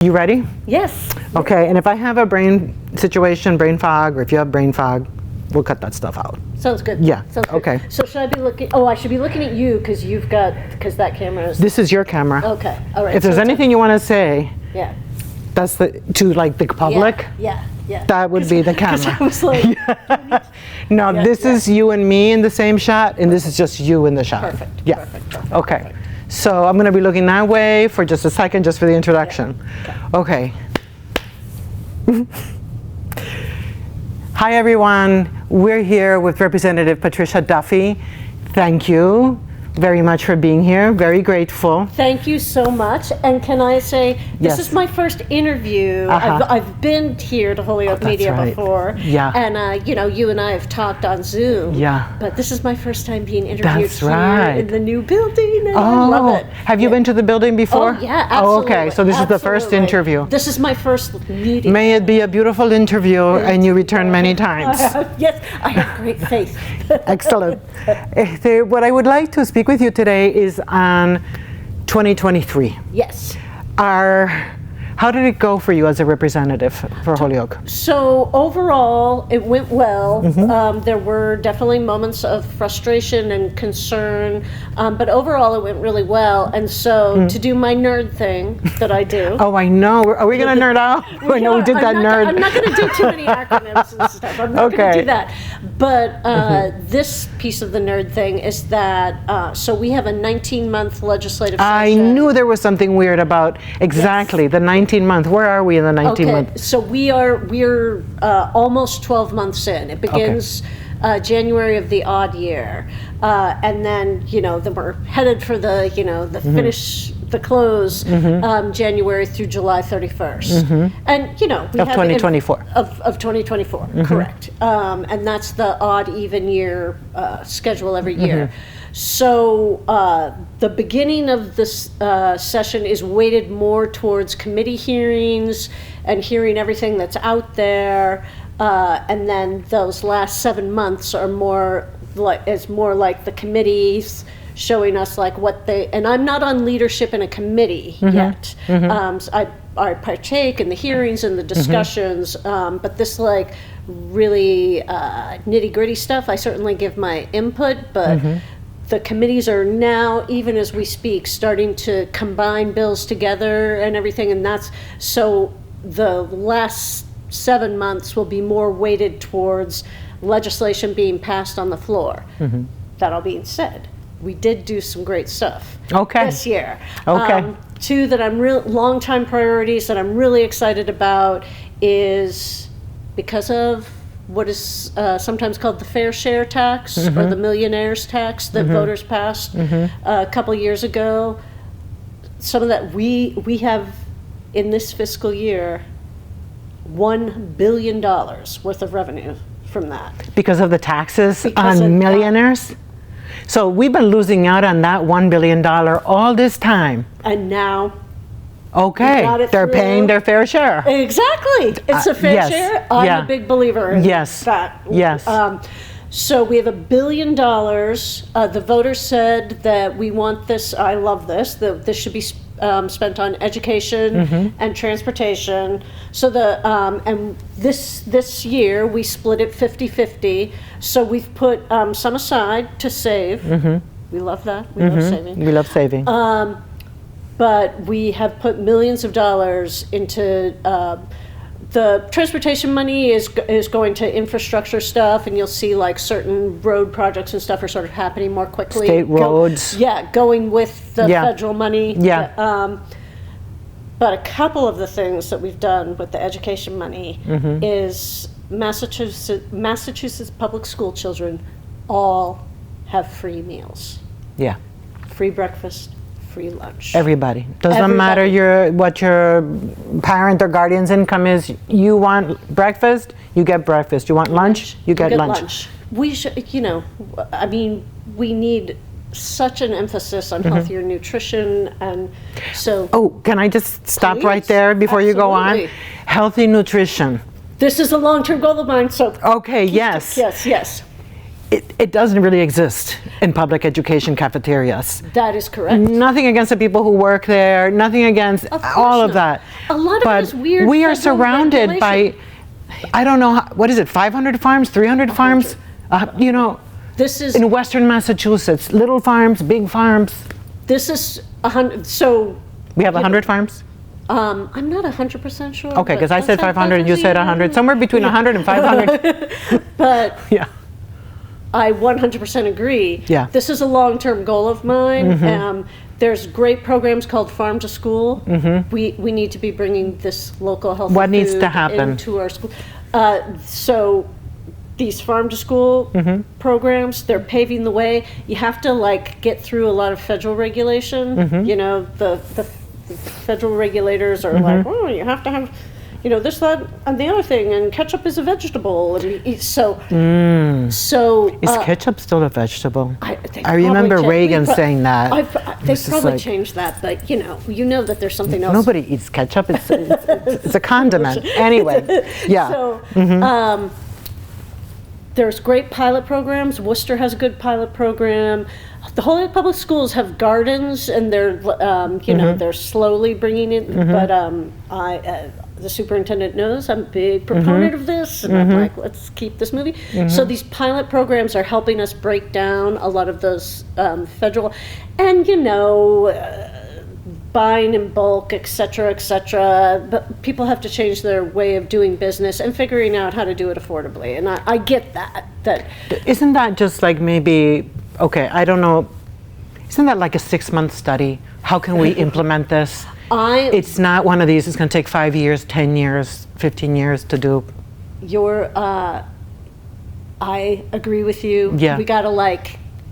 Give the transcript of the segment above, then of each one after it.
You ready? Yes. Okay, and if I have a brain situation, brain fog, or if you have brain fog, we'll cut that stuff out. Sounds good. Yeah, Sounds good. okay. So should I be looking, I should be looking at you because that camera is. This is your camera. Okay, all right. If there's anything you want to say, yeah. that's to like the public, Yeah. that would be the camera. I was like, No, this is you and me in the same shot, and this is just you in the shot. Perfect. Yeah. Perfect. Okay. So I'm going to be looking that way for just a second, just for the introduction. Yeah. Okay. Hi, everyone. We're here with Representative Patricia Duffy. Thank you very much for being here. Very grateful. Thank you so much. And can I say, this Yes. is my first interview. I've been here to Holyoke Media right. before. Yeah. And, you and I have talked on Zoom. Yeah. But this is my first time being interviewed That's here right. in the new building. And I love it. Have you been to the building before? Oh, yeah, absolutely. Oh, okay. So this is the first Absolutely. interview. This is my first meeting. May it be a beautiful interview and you return many times. Yes, I have great faith. Excellent. What I would like to speak with you today is on 2023. Yes. How did it go for you as a representative for Holyoke? So overall, it went well. Mm-hmm. There were definitely moments of frustration and concern, but overall it went really well. And so to do my nerd thing that I do. Oh, I know. Are we going to nerd out? I know we did that nerd. I'm not going to do too many acronyms and stuff. I'm not going to do that. But this piece of the nerd thing is that, so we have a 19-month legislative session. I knew there was something weird about exactly the 19 month. Where are we in the 19 month? So we're almost 12 months in. It begins January of the odd year, and then then we're headed for the the finish, the close, January through July 31st, and we Of have 2024. of 2024, correct, and that's the odd even year schedule every year. So the beginning of this session is weighted more towards committee hearings and hearing everything that's out there, and then those last 7 months are more like the committees showing us like what they. And I'm not on leadership in a committee yet. So I partake in the hearings and the discussions, but this like really nitty gritty stuff, I certainly give my input, but. The committees are now, even as we speak, starting to combine bills together and everything, and that's so the last 7 months will be more weighted towards legislation being passed on the floor. That all being said, we did do some great stuff this year. Two that I'm long-time priorities that I'm really excited about is because of what is sometimes called the fair share tax or the millionaire's tax that voters passed a couple years ago. Some of that we have in this fiscal year $1 billion worth of revenue from that. Because of the taxes on millionaires? So we've been losing out on that $1 billion all this time. And now they're paying their fair share. Exactly. It's a fair share. I'm a big believer in that. Yes. So we have $1 billion. The voters said that we want this, I love this, that this should be spent on education and transportation. So and this year we split it 50-50. So we've put some aside to save. We love that. We love saving. We love saving. But we have put millions of dollars into the transportation money is going to infrastructure stuff, and you'll see like certain road projects and stuff are sort of happening more quickly. State roads. Going with the federal money. But a couple of the things that we've done with the education money is Massachusetts public school children all have free meals. Yeah. Free breakfast. Free lunch. Everybody. Doesn't matter what your parent or guardian's income is. You want breakfast, you get breakfast. You want lunch, you get lunch. We should, we need such an emphasis on healthier nutrition, and so. Oh, can I just stop right there before you go on? Healthy nutrition. This is a long-term goal of mine, so. Okay, yes. Yes. it doesn't really exist in public education cafeterias. That is correct. Nothing against the people who work there, nothing against all of that. A lot but of it is weird. We are federal surrounded by, I don't know, what is it, 500 farms, 300 farms? You know, This is in Western Massachusetts, little farms, big farms. this is 100. So We have 100 farms? I'm not 100% sure. Okay, because I but said that's 500 and you said 100. Somewhere between 100 and 500. But Yeah. I 100% agree. Yeah. This is a long-term goal of mine. There's great programs called Farm to School. We need to be bringing this local healthy What needs food to happen? into our school. So these Farm to School programs, they're paving the way. You have to like get through a lot of federal regulation. You know, the federal regulators are like, oh, you have to have, you know, this, that, and the other thing, and ketchup is a vegetable, and so Is ketchup still a vegetable? they I remember probably Reagan saying that. They It's just probably like- changed that, but you know that there's something else. Nobody eats ketchup. It's a condiment. Anyway, yeah. So there's great pilot programs. Worcester has a good pilot program. The Holyoke Public Schools have gardens, and they're they're slowly bringing it. But the superintendent knows I'm a big proponent of this, and I'm like, let's keep this moving. So these pilot programs are helping us break down a lot of those federal, and buying in bulk, et cetera, but people have to change their way of doing business and figuring out how to do it affordably. And I get that. Isn't that just like maybe, okay, I don't know, isn't that like a 6-month study? How can we implement this? It's not one of these, it's going to take 5 years, 10 years, 15 years to do. I agree with you. Yeah. We got to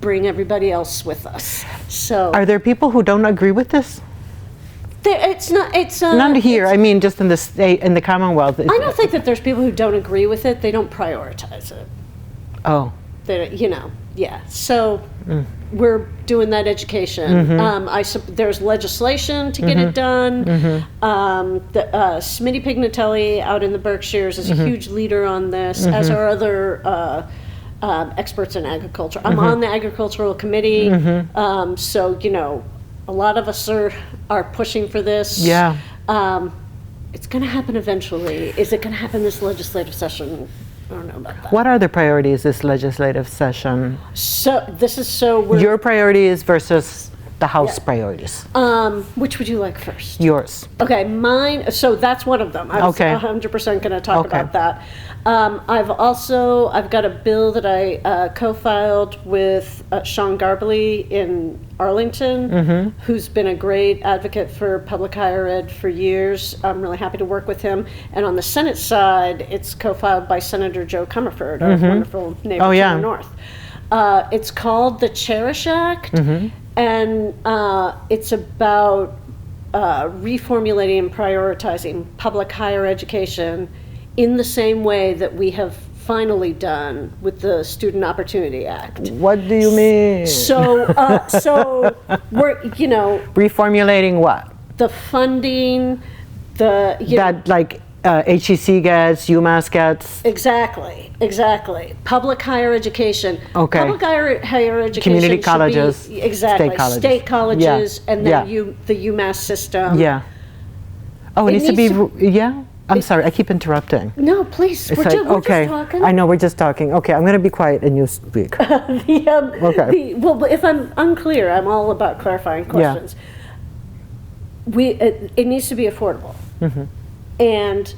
bring everybody else with us. So Are there people who don't agree with this? it's Not here, I mean just in the state, in the Commonwealth. I don't think that there's people who don't agree with it. They don't prioritize it. Oh. Yeah. So we're doing that education. There's legislation to get it done. Smitty Pignatelli out in the Berkshires is a huge leader on this, as are other experts in agriculture. I'm on the agricultural committee, so a lot of us are pushing for this. Yeah. It's going to happen eventually. Is it going to happen this legislative session? I don't know about that. What are the priorities this legislative session? Your priorities versus the House priorities. which would you like first? Yours. Okay, mine. So that's one of them. I was Okay. 100% going to talk about that. I've got a bill that I co-filed with Sean Garbely in Arlington, who's been a great advocate for public higher ed for years. I'm really happy to work with him. And on the Senate side, it's co-filed by Senator Joe Comerford, our wonderful neighbor to the north. It's called the Cherish Act, and it's about reformulating and prioritizing public higher education in the same way that we have finally done with the Student Opportunity Act. What do you mean? So we're, Reformulating what? the funding, HEC gets, UMass gets. Exactly. Public higher education. Okay. Public higher education. Community should colleges, be, exactly. state colleges. And then the UMass system. Yeah. Oh, it needs to be. needs Yeah. I'm sorry, I keep interrupting. No, please. It's We're just talking. I know, we're just talking. Okay, I'm going to be quiet and you speak. Okay. Well, if I'm unclear, I'm all about clarifying questions. It needs to be affordable. And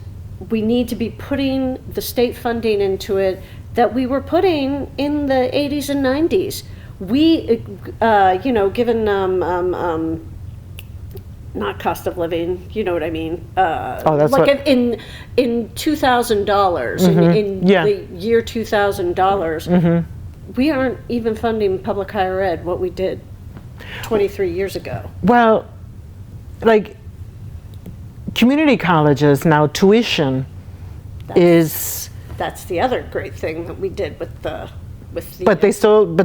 we need to be putting the state funding into it that we were putting in the 80s and 90s. We, given not cost of living, you know what I mean? That's like what... in $2,000, in the year $2,000, we aren't even funding public higher ed what we did 23 years ago. Well, community colleges now, tuition is... That's the other great thing that we did with the But the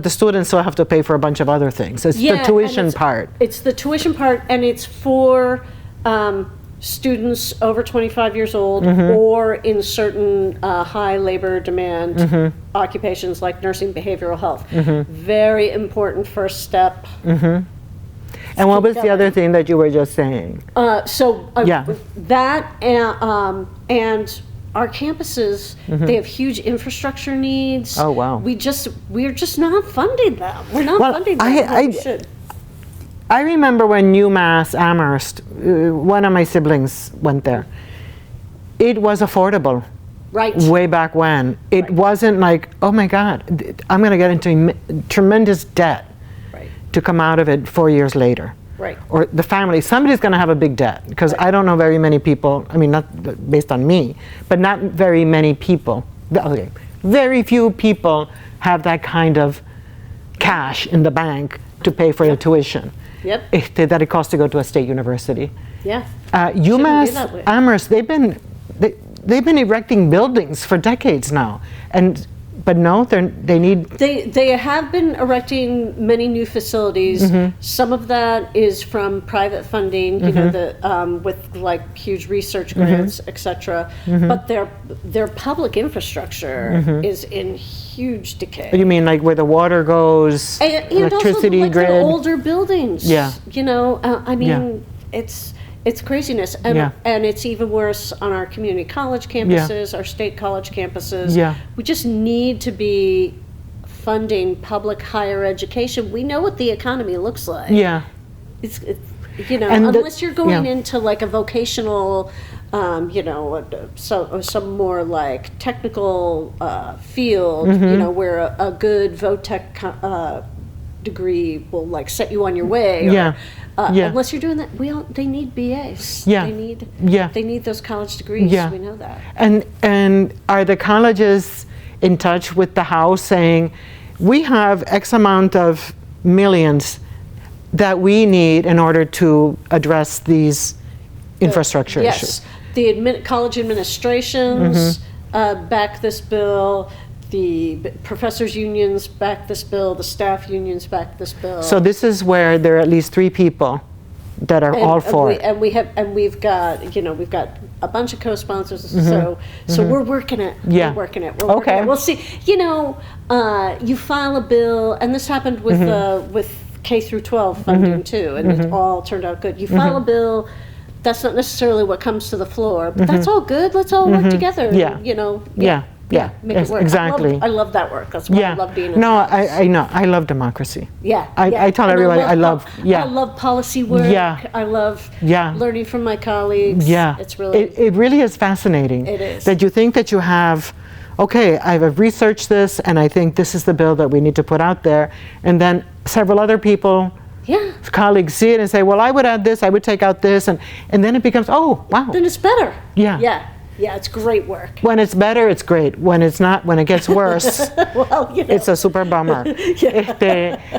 students still have to pay for a bunch of other things. It's the tuition part. It's the tuition part, and it's for students over 25 years old or in certain high labor demand occupations like nursing, behavioral health. Very important first step. And what was the other thing that you were just saying? That and our campuses, they have huge infrastructure needs. Oh, wow. We're just not funding them. We're not funding them like we should. I remember when UMass Amherst, one of my siblings went there. It was affordable. Right. Way back when. It wasn't like, oh my God, I'm going to get into tremendous debt to come out of it 4 years later. Right. Or the family, somebody's going to have a big debt, because I don't know very many people, I mean, not based on me, but not very many people, very few people have that kind of cash in the bank to pay for the tuition. That it costs to go to a state university. UMass Amherst, they've been erecting buildings for decades now, but no, they need. They have been erecting many new facilities. Some of that is from private funding, you know, with like huge research grants, etc. But their public infrastructure is in huge decay. You mean like where the water goes, electricity also, grid? The older buildings. You know, I mean, it's craziness, and it's even worse on our community college campuses, our state college campuses. We just need to be funding public higher education. We know what the economy looks like. It's you know, and unless you're going into like a vocational, you know, some more like technical field, you know, where a good VOTEC degree will like set you on your way. Unless you're doing that, they need BAs. They need those college degrees. We know that. And are the colleges in touch with the House saying, we have X amount of millions that we need in order to address these infrastructure issues? The college administrations back this bill. The professors' unions back this bill, the staff unions back this bill. So this is where there are at least 3 people that are all for it. And we've got, you know, we've got a bunch of co-sponsors. So we're working it. We're working it. We'll see. You know, you file a bill, and this happened with K through 12 funding too, and it all turned out good. You file a bill. That's not necessarily what comes to the floor, but that's all good. Let's all work together. You know. Make it work. Exactly. I love that work. That's why I love being in No, I know. I love democracy. I tell and everybody I love policy work. I love learning from my colleagues. It's really it really is fascinating. It is. That you think that you have, okay, I've researched this and I think this is the bill that we need to put out there, and then several other people colleagues see it and say, well, I would add this, I would take out this, and then it becomes, oh, wow. Then it's better. Yeah, it's great work. When it's better, it's great. When it's not, when it gets worse, well, you know. It's a super bummer.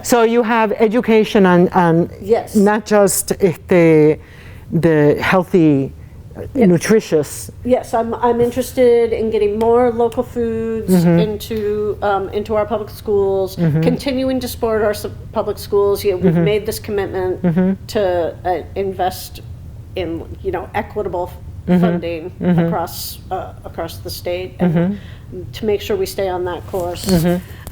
So you have education on not just the healthy, nutritious. Yes, I'm interested in getting more local foods into our public schools, continuing to support our public schools. You know, we've made this commitment to invest in, you know, equitable funding across the state, and to make sure we stay on that course.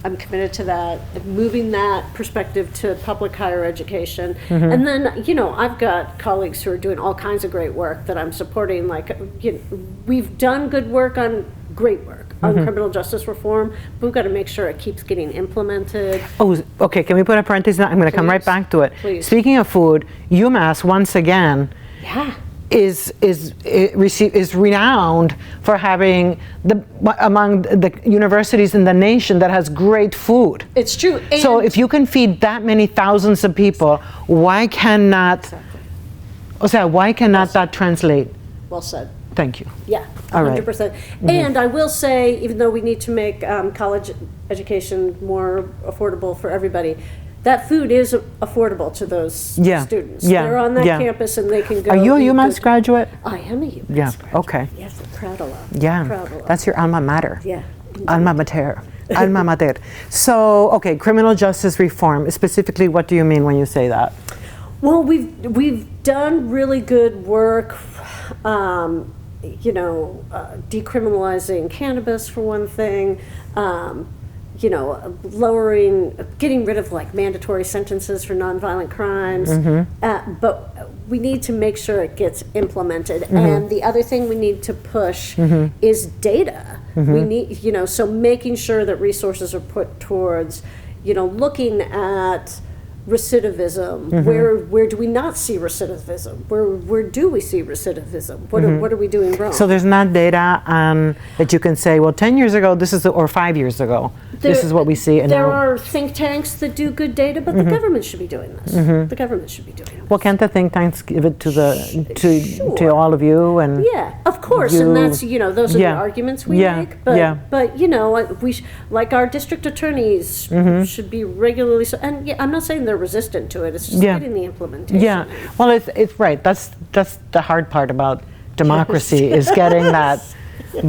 I'm committed to that, moving that perspective to public higher education. And then, you know, I've got colleagues who are doing all kinds of great work that I'm supporting. Like, you know, we've done good work on criminal justice reform, but we've got to make sure it keeps getting implemented. Oh, okay, can we put a parenthesis? I'm going to come right back to it. Please. Speaking of food, UMass, once again, is renowned for having among the universities in the nation that has great food. It's true. And so if you can feed that many thousands of people, why cannot that translate? Well said. Thank you. Yeah, 100%. All right. And I will say, even though we need to make college education more affordable for everybody, that food is affordable to those students. They're on that campus and they can go. Are you a UMass graduate? I am a UMass graduate. Okay. Yes, I'm proud of that. That's your alma mater. Indeed. Alma mater. Alma mater. So, okay, criminal justice reform. Specifically, what do you mean when you say that? Well, we've done really good work, decriminalizing cannabis for one thing, getting rid of like mandatory sentences for nonviolent crimes. But we need to make sure it gets implemented. And the other thing we need to push is data. We need, so making sure that resources are put towards, looking at recidivism. Where do we not see recidivism? Where do we see recidivism? What are we doing wrong? So there's not data that you can say, well, 10 years ago, or 5 years ago, this is what we see. And there are think tanks that do good data, but the government should be doing this. The government should be doing this. Well, can't the think tanks give it to all of you? And yeah, of course, and that's those are the arguments we make. But we like our district attorneys should be regularly. And I'm not saying they're resistant to it. It's just getting the implementation. Yeah, well, it's right. That's the hard part about democracy is getting that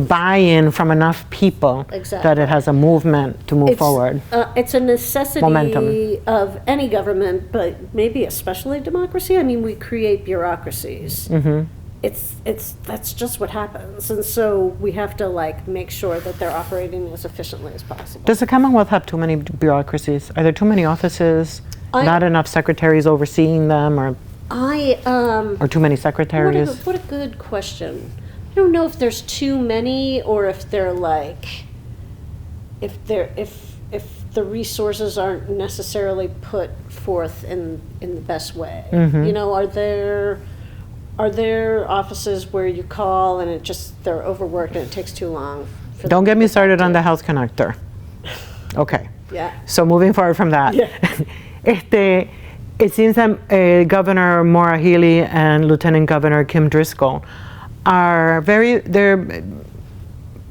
buy-in from enough people that it has a movement to move forward. It's a necessity of any government, but maybe especially democracy. I mean, we create bureaucracies. That's just what happens, and so we have to make sure that they're operating as efficiently as possible. Does the Commonwealth have too many bureaucracies? Are there too many offices? Not enough secretaries overseeing them, or too many secretaries? What a good question. I don't know if there's too many, or if they're if the resources aren't necessarily put forth in the best way. Are there offices where you call and they're overworked and it takes too long? Don't get me started on the health connector. Okay. Yeah. So moving forward from that. Yeah. It seems that Governor Maura Healey and Lieutenant Governor Kim Driscoll they're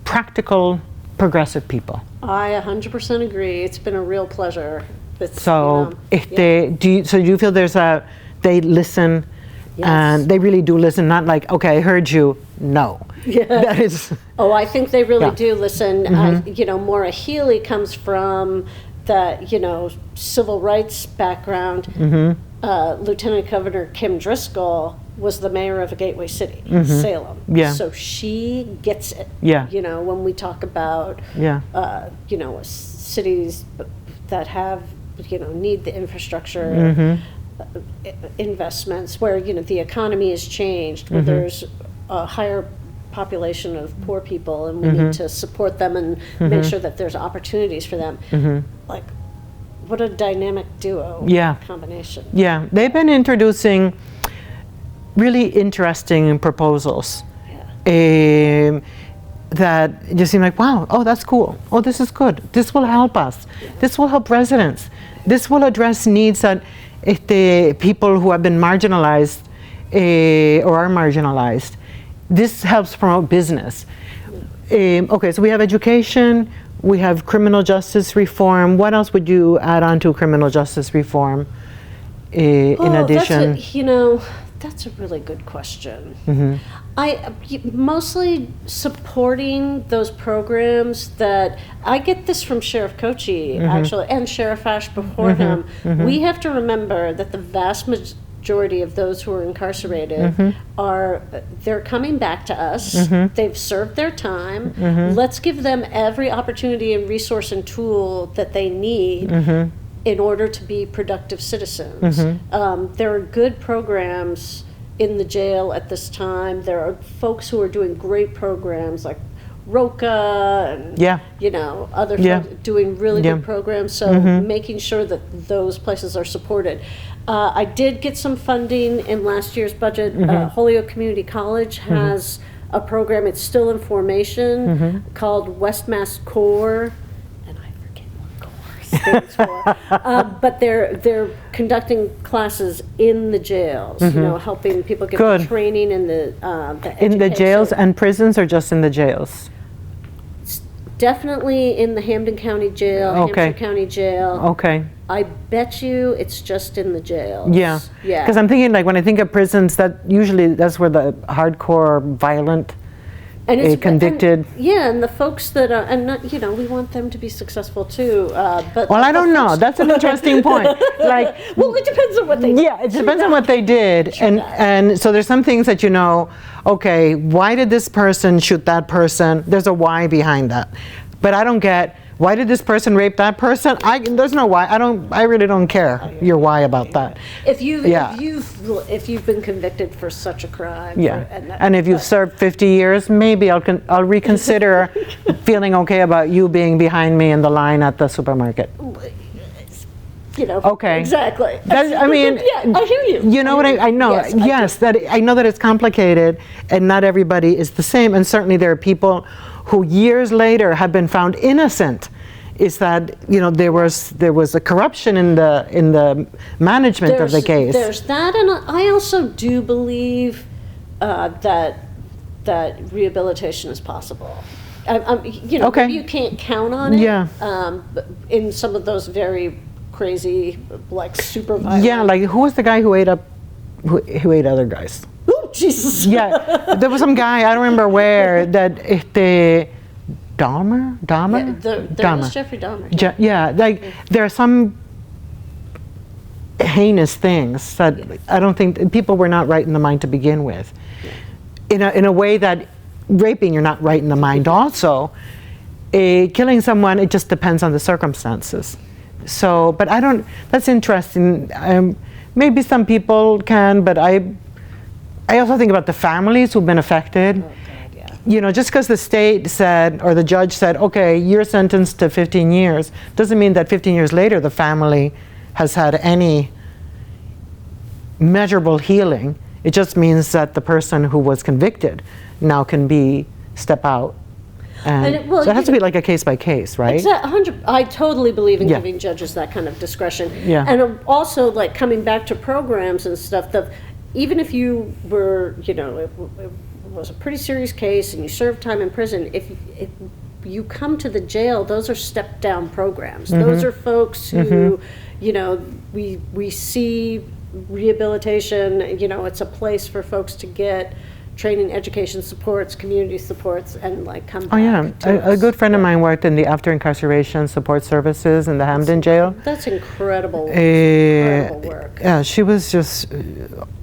practical, progressive people. I 100% agree. It's been a real pleasure. So do you feel they listen? Yes. And they really do listen, not like, okay, I heard you, no. Yeah. That is. Oh, I think they really do listen. Maura Healey comes from the, civil rights background. Lieutenant Governor Kim Driscoll was the mayor of a gateway city, Salem. Yeah. So she gets it. Yeah. When we talk about, cities that have, need the infrastructure, investments where the economy has changed, where there's a higher population of poor people, and we need to support them and make sure that there's opportunities for them. What a dynamic duo combination. Yeah, they've been introducing really interesting proposals that just seem like, wow, oh, that's cool. Oh, this is good. This will help us. This will help residents. This will address needs that the people who have been marginalized or are marginalized. This helps promote business. Okay, so we have education, we have criminal justice reform. What else would you add on to criminal justice reform in addition? That's a really good question. I mostly supporting those programs that I get this from Sheriff Kochi actually, and Sheriff Ash before him. We have to remember that the vast majority of those who are incarcerated they're coming back to us. They've served their time. Let's give them every opportunity and resource and tool that they need in order to be productive citizens. There are good programs in the jail at this time. There are folks who are doing great programs like Roca and other folks doing really good programs. So making sure that those places are supported. I did get some funding in last year's budget. Holyoke Community College has a program. It's still in formation called West Mass Core. Stands for. But they're conducting classes in the jails, helping people get the training and the in the jails and prisons, or just in the jails? Definitely in the Hampden County Jail, Hampshire County Jail. Okay. I bet you it's just in the jails. Yeah. Because I'm thinking, when I think of prisons, that's where the hardcore violent And a convicted. And the folks that are, and not, we want them to be successful too. But Well, I don't know. That's an interesting point. Like, well, it depends on what they did. Yeah, it depends on what they did, and so there's some things that okay, why did this person shoot that person? There's a why behind that, but I don't get. Why did this person rape that person? There's no why. I really don't care your why about that. If you've been convicted for such a crime, and if you've served 50 years, maybe I'll reconsider feeling okay about you being behind me in the line at the supermarket. Okay. Exactly. I mean, I hear you. You know what I know? Yes, I know that it's complicated, and not everybody is the same, and certainly there are people who years later have been found innocent. Is that there was a corruption in the management of the case. There's that, and I also do believe that rehabilitation is possible. Okay. You can't count on it. Yeah. In some of those very crazy, like super violent. Yeah, like who was the guy who ate other guys? Oh, Jesus. Yeah, there was some guy, I don't remember where, that the Dahmer? There was Jeffrey Dahmer. Like there are some heinous things that I don't think people were not right in the mind to begin with. Yeah. In a way that raping, you're not right in the mind also. Killing someone, it just depends on the circumstances. So, but I don't, that's interesting. Maybe some people can, but I also think about the families who've been affected. Oh, God, yeah. Just because the state said, or the judge said, okay, you're sentenced to 15 years, doesn't mean that 15 years later the family has had any measurable healing. It just means that the person who was convicted now can step out. And so it has to be like a case by case, right? Exactly. I totally believe in giving judges that kind of discretion. Yeah. And also, like, coming back to programs and stuff, even if you were, it was a pretty serious case and you served time in prison, if you come to the jail, those are step down programs. Mm-hmm. Those are folks who, we see rehabilitation, it's a place for folks to get training, education supports, community supports, and come back. Oh yeah, a good friend of mine worked in the after incarceration support services in the Hamden jail. That's incredible. Incredible work. Yeah, she was just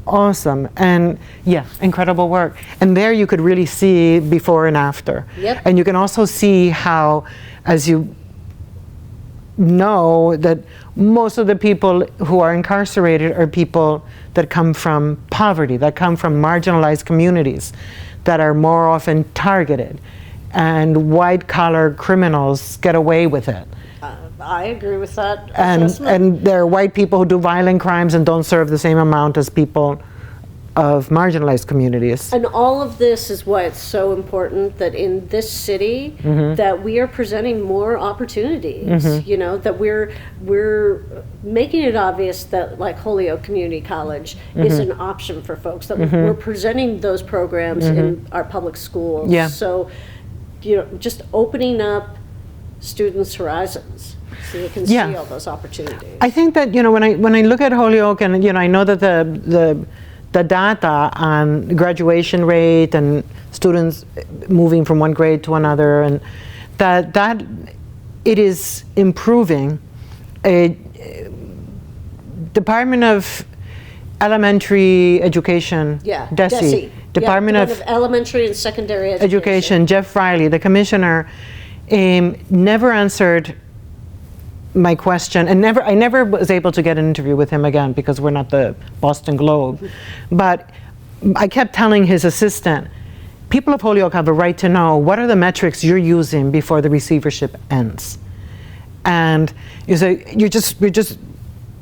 awesome, and incredible work. And there you could really see before and after. Yep. And you can also see how, as you know, that most of the people who are incarcerated are people that come from poverty, that come from marginalized communities, that are more often targeted, and white-collar criminals get away with it. I agree with that assessment. And there are white people who do violent crimes and don't serve the same amount as people of marginalized communities. And all of this is why it's so important that in this city that we are presenting more opportunities, that we're making it obvious that Holyoke Community College is an option for folks, that we're presenting those programs in our public schools. Yeah. So, just opening up students' horizons so they can see all those opportunities. I think that, when I look at Holyoke, and I know that the data on graduation rate and students moving from one grade to another, and that it is improving. A Department of Elementary Education, DESE, Department of Elementary and Secondary Education, Jeff Riley, the commissioner, never answered my question, and I never was able to get an interview with him again because we're not the Boston Globe. But I kept telling his assistant, people of Holyoke have a right to know what are the metrics you're using before the receivership ends. And you say,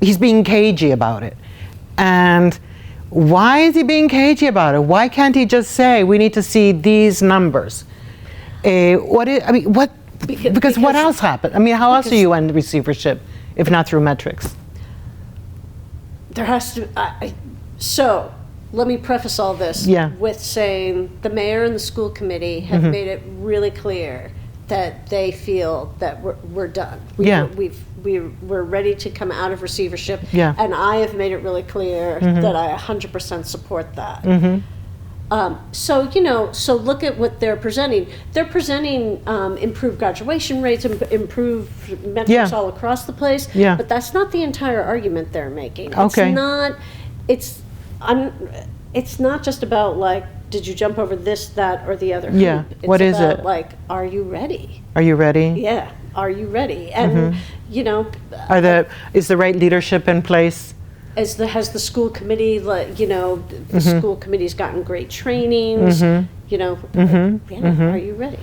he's being cagey about it. And why is he being cagey about it? Why can't he just say, we need to see these numbers? Because what else happened? How else do you end the receivership if not through metrics? There has to. So let me preface all this with saying the mayor and the school committee have made it really clear that they feel that we're done. We're ready to come out of receivership. Yeah. And I have made it really clear that I 100% support that. So, so look at what they're presenting. They're presenting improved graduation rates, improved metrics all across the place. Yeah. But that's not the entire argument they're making. Okay. It's not just about like, did you jump over this, that, or the other hoop? Yeah. What is it? Like, are you ready? Are you ready? Yeah. Are you ready? And, is the right leadership in place? has the school committee, the school committee's gotten great trainings, are you ready?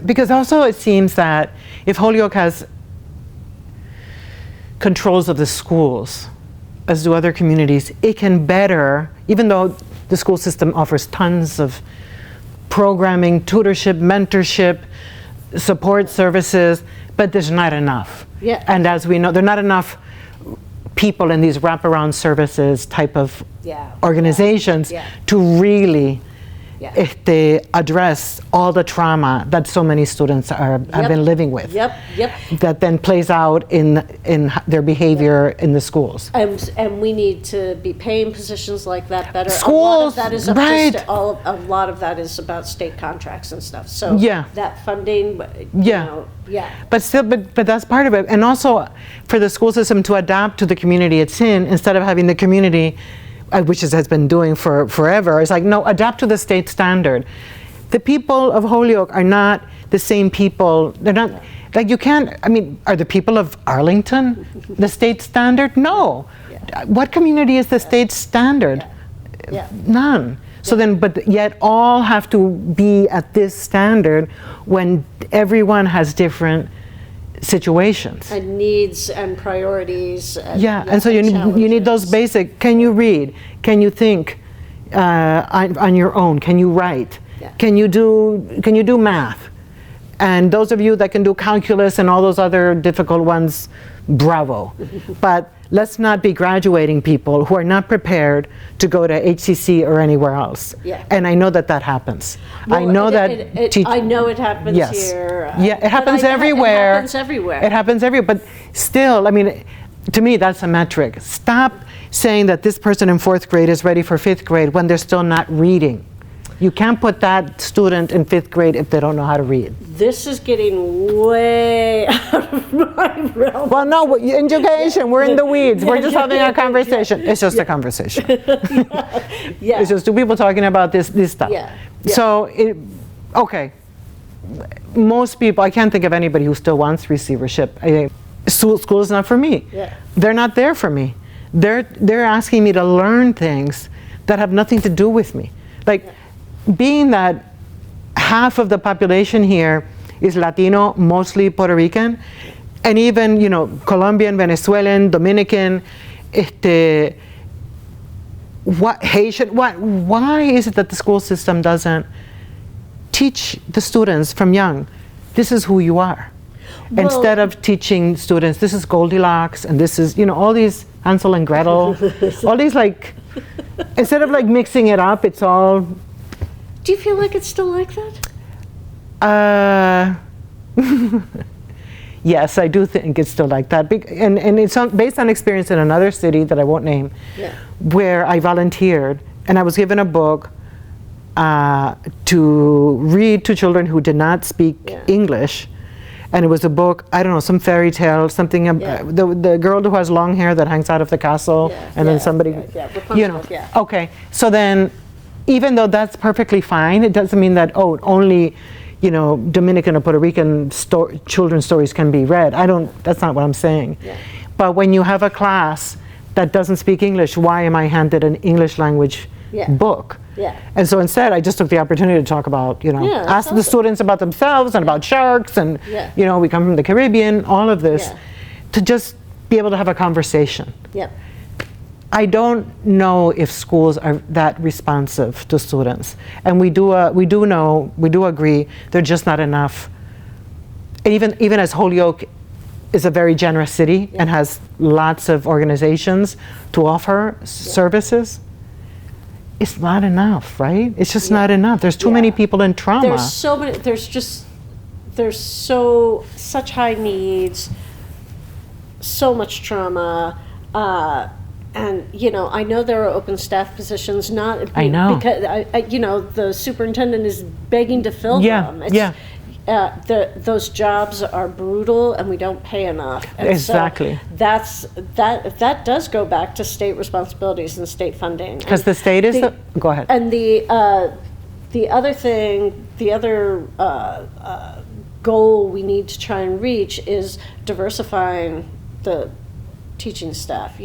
Because also it seems that if Holyoke has controls of the schools, as do other communities, it can better, even though the school system offers tons of programming, tutorship, mentorship, support services, but there's not enough. Yeah. And as we know, there are not enough people in these wraparound services type of organizations to really address all the trauma that so many students have been living with. That then plays out in their behavior in the schools. And we need to be paying positions like that better. Schools, a lot of that is a lot of that is about state contracts and stuff. So that funding, But still, but that's part of it. And also for the school system to adapt to the community it's in, instead of having the community, which it has been doing for forever, it's like, no, adapt to the state standard. The people of Holyoke are not the same people. They're not, like you can't, are the people of Arlington the state standard? No. What community is the state standard? None. So then, but yet all have to be at this standard when everyone has different situations and needs and priorities. And so you need those basic. Can you read? Can you think on your own? Can you write? Can you do math? And those of you that can do calculus and all those other difficult ones, bravo. But let's not be graduating people who are not prepared to go to HCC or anywhere else. And I know that happens. Well, I know I know it happens here. It happens everywhere. It happens everywhere. It happens everywhere. But still, to me, that's a metric. Stop saying that this person in 4th grade is ready for 5th grade when they're still not reading. You can't put that student in 5th grade if they don't know how to read. This is getting way out of my realm. Well, no, education, we're in the weeds. We're just having a conversation. It's just a conversation. It's just two people talking about this stuff. So, most people, I can't think of anybody who still wants receivership. School is not for me. They're not there for me. They're asking me to learn things that have nothing to do with me. Like, being that half of the population here is Latino, mostly Puerto Rican, and even, Colombian, Venezuelan, Dominican, Haitian, why is it that the school system doesn't teach the students from young, this is who you are? Well, instead of teaching students, this is Goldilocks, and this is, all these Hansel and Gretel, all these instead of mixing it up, it's all. Do you feel like it's still like that? Yes, I do think it's still like that. And it's based on experience in another city that I won't name, where I volunteered, and I was given a book to read to children who did not speak English. And it was a book, I don't know, some fairy tale, something, the girl who has long hair that hangs out of the castle, and then somebody, Okay, so then, even though that's perfectly fine, it doesn't mean that, only, Dominican or Puerto Rican children's stories can be read. That's not what I'm saying. But when you have a class that doesn't speak English, why am I handed an English language book? And so instead, I just took the opportunity to talk about, ask the students about themselves and about sharks, and, we come from the Caribbean, all of this, to just be able to have a conversation. I don't know if schools are that responsive to students, and we do agree there's just not enough. And even as Holyoke is a very generous city and has lots of organizations to offer services, it's not enough, right? It's just not enough. There's too many people in trauma. There's so many. There's such high needs, so much trauma. And, I know there are open staff positions, not. I know. Because, the superintendent is begging to fill them. Those jobs are brutal and we don't pay enough. And exactly. So that does go back to state responsibilities and state funding. Because the state is go ahead. And the other goal we need to try and reach is diversifying the teaching staff.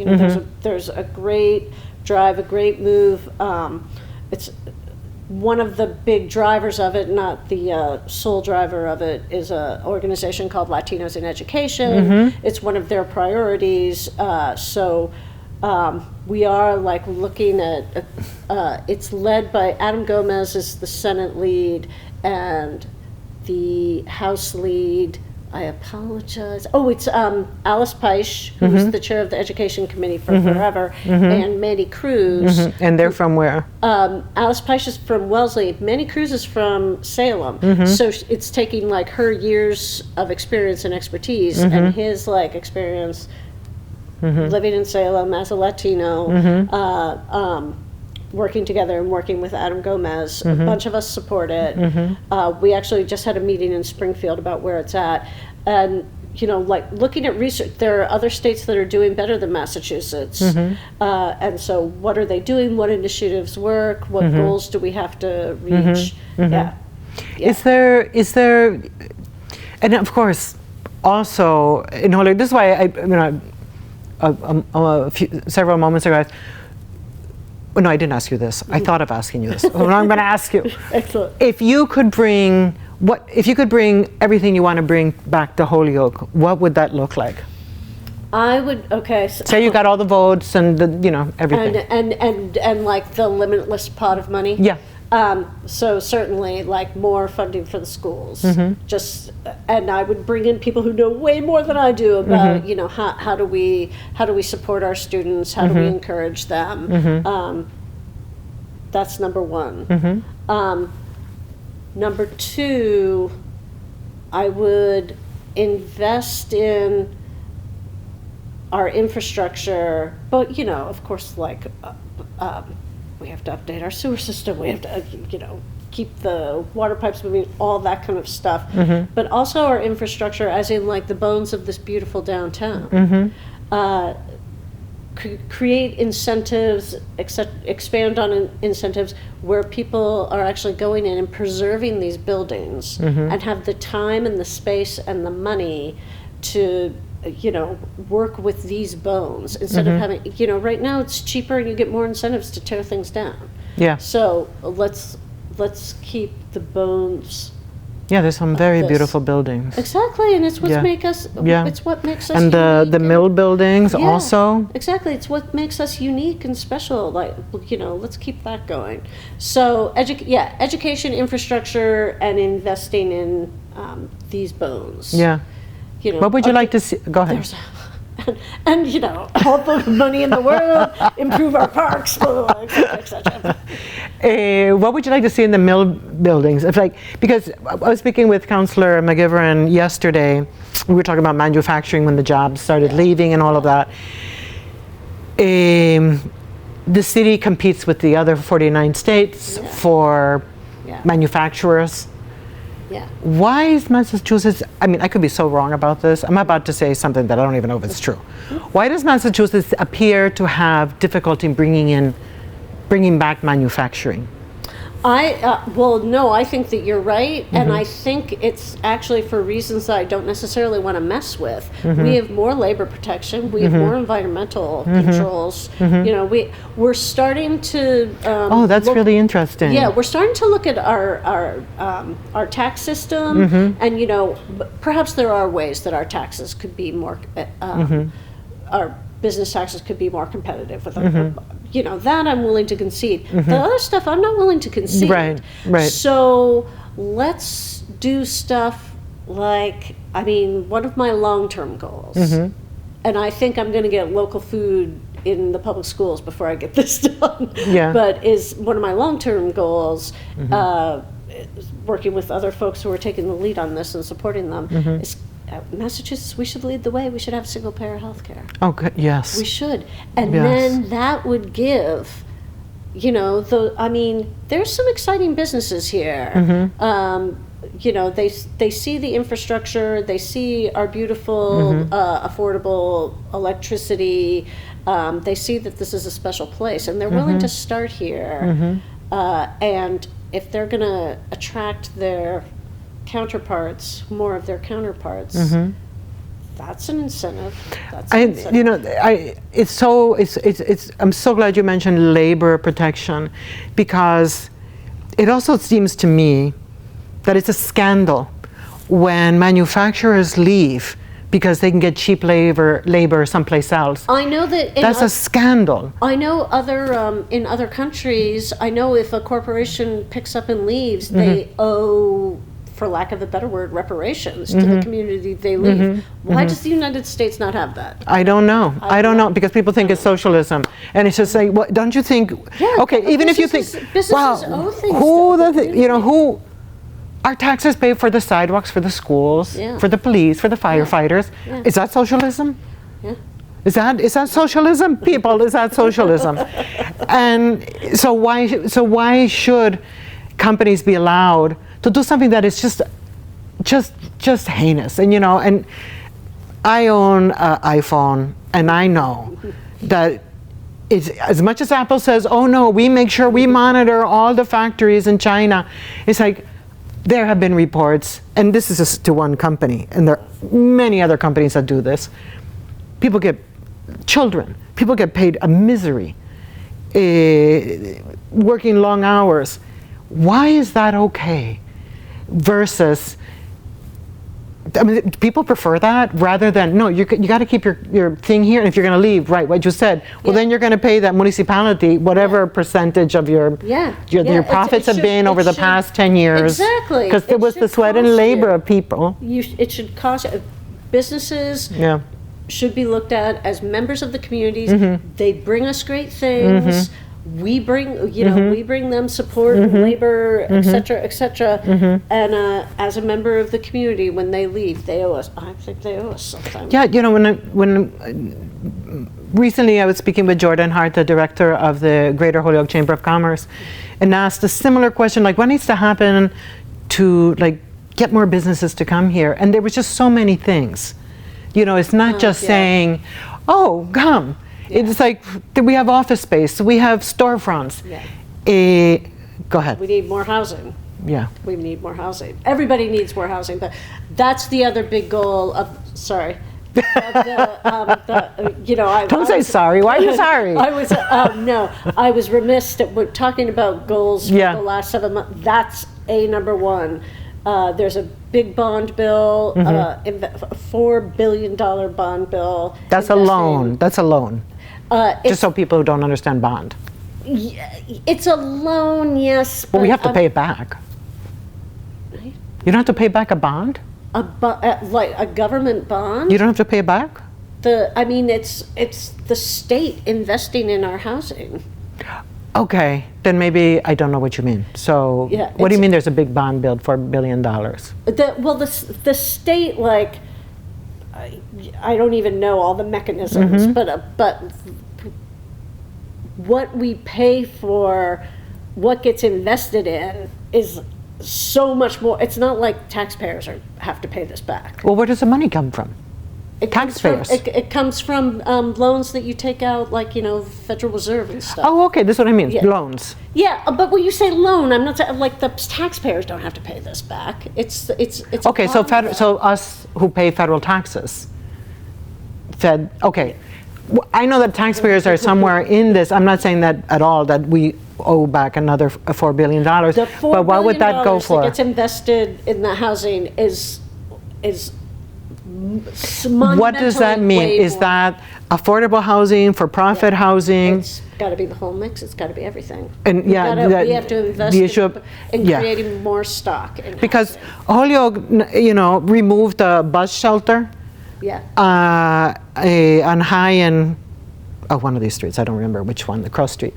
There's a great drive, a great move. It's one of the big drivers of it, not the sole driver of it, is an organization called Latinos in Education. It's one of their priorities. So we are looking at, it's led by Adam Gomez is the Senate lead, and the House lead, I apologize. Oh, it's Alice Peisch, who's the chair of the Education Committee for forever, and Manny Cruz. And they're from where? Alice Peisch is from Wellesley. Manny Cruz is from Salem. So it's taking her years of experience and expertise and his experience living in Salem as a Latino, working together and working with Adam Gomez. A bunch of us support it. We actually just had a meeting in Springfield about where it's at. And, looking at research, there are other states that are doing better than Massachusetts. And so what are they doing? What initiatives work? What goals do we have to reach? Yeah. Is there, and of course, also, this is why several moments ago, no, I didn't ask you this. I thought of asking you this. Well, I'm going to ask you. Excellent. If you could bring everything you want to bring back to Holyoke, what would that look like? I would. Okay. Say you got all the votes and everything. And the limitless pot of money. Yeah. So certainly more funding for the schools. And I would bring in people who know way more than I do about how do we support our students, how do we encourage them. That's number one. Number two, I would invest in our infrastructure, but of course we have to update our sewer system. We have to, keep the water pipes moving, all that kind of stuff. But also our infrastructure, as in the bones of this beautiful downtown. Create incentives, expand on incentives where people are actually going in and preserving these buildings and have the time and the space and the money to work with these bones instead of having, right now it's cheaper and you get more incentives to tear things down. Yeah. So let's keep the bones. Yeah, there's some very beautiful buildings. Exactly, and it's what makes us. Yeah. It's what makes us. And the mill buildings also. Exactly, it's what makes us unique and special. Let's keep that going. So education, infrastructure, and investing in these bones. Yeah. What would you like to see? Go ahead. And all the money in the world, improve our parks, et cetera. What would you like to see in the mill buildings? Because I was speaking with Councillor McGivern yesterday. We were talking about manufacturing when the jobs started leaving and all of that. The city competes with the other 49 states for manufacturers. Yeah. Why is Massachusetts, I could be so wrong about this. I'm about to say something that I don't even know if it's true. Why does Massachusetts appear to have difficulty bringing back manufacturing? I think that you're right, and I think it's actually for reasons that I don't necessarily want to mess with. We have more labor protection, we have more environmental controls. We're starting to. That's really interesting. Yeah, we're starting to look at our tax system, and perhaps there are ways that our taxes could be more. Our business taxes could be more competitive with that I'm willing to concede. The other stuff I'm not willing to concede. Right. So let's do stuff one of my long-term goals, and I think I'm going to get local food in the public schools before I get this done. Yeah. But is one of my long-term goals, working with other folks who are taking the lead on this and supporting them, is Massachusetts, we should lead the way. We should have single-payer health care. Okay, yes. We should. And Yes. then that would give, there's some exciting businesses here. They see the infrastructure, they see our beautiful, affordable electricity. They see that this is a special place, and they're willing to start here. And if they're going to attract their counterparts, more of their counterparts, that's an incentive. I'm so glad you mentioned labor protection, because it also seems to me that it's a scandal when manufacturers leave because they can get cheap labor someplace else. I know that that's a scandal. I know in other countries, I know if a corporation picks up and leaves, they owe, for lack of a better word, reparations to the community they leave. Why does the United States not have that? I don't know. I don't know, because people think it's socialism, and it's just like, what, don't you think? Yeah, okay, even if you think, businesses owe things who our taxes pay for the sidewalks, for the schools, for the police, for the firefighters. Yeah. Is that socialism? Yeah. Is that socialism? People, is that socialism? And so why should companies be allowed to do something that is just heinous? And and I own an iPhone, and I know that it's, as much as Apple says, oh no, we make sure we monitor all the factories in China, it's like, there have been reports, and this is just to one company, and there are many other companies that do this. People get paid a misery, working long hours. Why is that okay? Versus, people prefer that rather than, no, you got to keep your thing here, and if you're going to leave, right, what you said, well, then you're going to pay that municipality whatever percentage of your profits have been over the past 10 years. Exactly. Because it was the sweat and labor of people. It should cost, businesses should be looked at as members of the communities. They bring us great things. We bring, we bring them support, labor, et cetera, and as a member of the community, when they leave, they owe us. I think they owe us something. Yeah, when recently I was speaking with Jordan Hart, the director of the Greater Holyoke Chamber of Commerce, and asked a similar question, like, what needs to happen to get more businesses to come here? And there was just so many things. It's not just saying, oh, come. It's like, we have office space, we have storefronts. Go ahead. We need more housing. Yeah. We need more housing. Everybody needs more housing, but that's the other big goal of, sorry. Don't say sorry. Why are you sorry? I was remiss that we're talking about goals for the last 7 months. That's number one. There's a big bond bill, a $4 billion bond bill. That's a loan. That's a loan. Just so people who don't understand bond. It's a loan, yes. But we have to pay it back. You don't have to pay back a bond? Like a government bond? You don't have to pay it back? It's the state investing in our housing. Okay, then maybe I don't know what you mean. So what do you mean there's a big bond bill for $1 billion? The state, I don't even know all the mechanisms, but what we pay for what gets invested in is so much more. It's not like taxpayers have to pay this back. Well, where does the money come from? Taxpayers. It comes from loans that you take out, Federal Reserve and stuff. Oh, okay, that's what I mean, loans. Yeah, but when you say loan, I'm not saying, the taxpayers don't have to pay this back. It's okay, so us who pay federal taxes, okay. I know that taxpayers are somewhere in this. I'm not saying that at all, that we owe back another $4 billion. But what would that go for? That gets invested in the housing is what does that mean? Is that affordable housing, for-profit housing? It's got to be the whole mix. It's got to be everything. And we have to invest in creating more stock. Because Holyoke, removed the bus shelter. Yeah. On High and one of these streets. I don't remember which one. The Cross Street.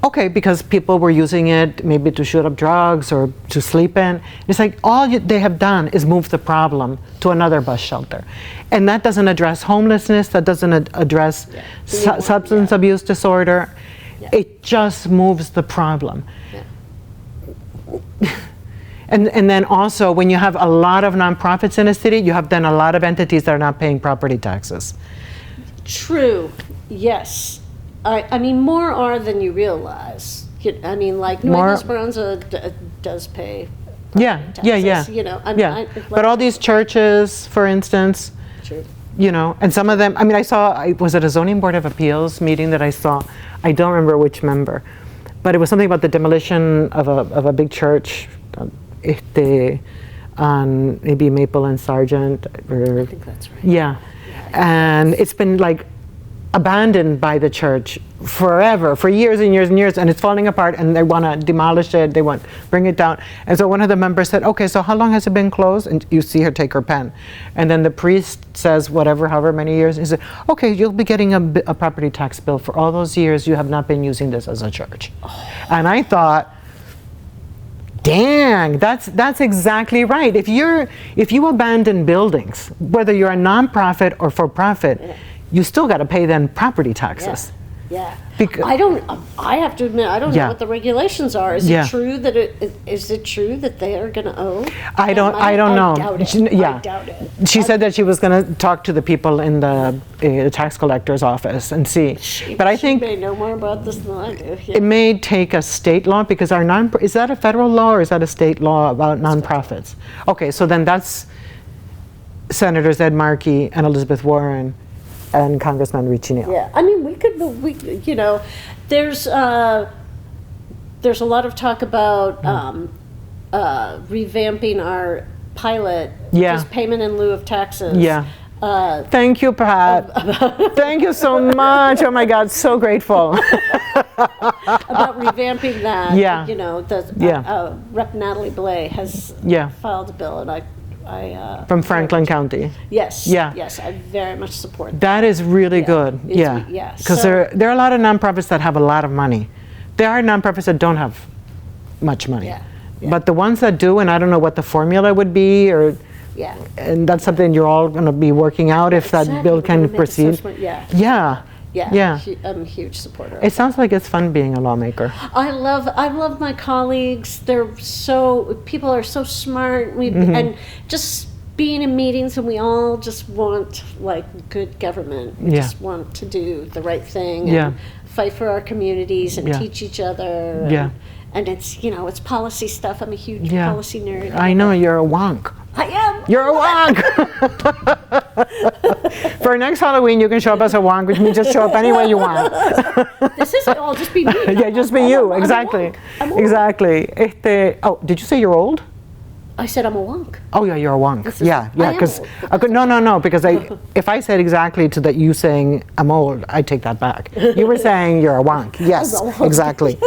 okay, because people were using it maybe to shoot up drugs or to sleep in. It's like they have done is move the problem to another bus shelter. And that doesn't address homelessness, that doesn't address substance abuse disorder. Yeah. It just moves the problem. Yeah. And then also, when you have a lot of nonprofits in a city, you have then a lot of entities that are not paying property taxes. True, yes. I mean, more are than you realize. I mean, like, Nueva Esperanza does pay taxes, you know. But all these churches, for instance, True. You know, and some of them, I mean, was it a zoning board of appeals meeting that I saw? I don't remember which member, but it was something about the demolition of a big church, on maybe Maple and Sargent. I think that's right. Yeah, and it's been like abandoned by the church forever, for years and years and years, and it's falling apart, and they want to demolish it, they want to bring it down. And so one of the members said, okay, so how long has it been closed? And you see her take her pen. And then the priest says, however many years. He said, okay, you'll be getting a property tax bill for all those years you have not been using this as a church. Oh. And I thought, dang, that's exactly right. If you abandon buildings, whether you're a nonprofit or for profit, you still got to pay then property taxes. Yeah. I have to admit, I don't know what the regulations are. Is it true that they are going to owe? I don't know. Doubt it. I doubt it. She said that she was going to talk to the people in the tax collector's office and see. But I think she may know more about this than I do. Yeah. It may take a state law, because is that a federal law or is that a state law about nonprofits? Okay, so then that's Senators Ed Markey and Elizabeth Warren and Congressman Richie Neal. Yeah, I mean, you know, there's a lot of talk about revamping our pilot, just payment in lieu of taxes. Yeah. Thank you, Pat. Thank you so much. Oh my God, so grateful. About revamping that. Yeah. You know, Rep. Natalie Blais has filed a bill, and I from Franklin County. Yes. Yeah. Yes, I very much support that. That is really good. Yeah. Because there are a lot of nonprofits that have a lot of money. There are nonprofits that don't have much money. Yeah. But the ones that do, and I don't know what the formula would be, and that's something you're all going to be working out if that bill can proceed. Yeah, I'm a huge supporter. It sounds like it's fun being a lawmaker. I love my colleagues. People are so smart. And just being in meetings, and we all just want like good government. We just want to do the right thing and fight for our communities and teach each other. And it's, you know, it's policy stuff. I'm a huge policy nerd. I know, you're a wonk. I am. You're a wonk. For next Halloween, you can show up as a wonk, which means just show up any way you want. This isn't all just be me. Yeah, just be you. Exactly. Exactly. Did you say you're old? I said I'm a wonk. Oh yeah, you're a wonk. Because no, because if I said exactly to that you saying I'm old, I take that back. You were saying you're a wonk. Yes, exactly.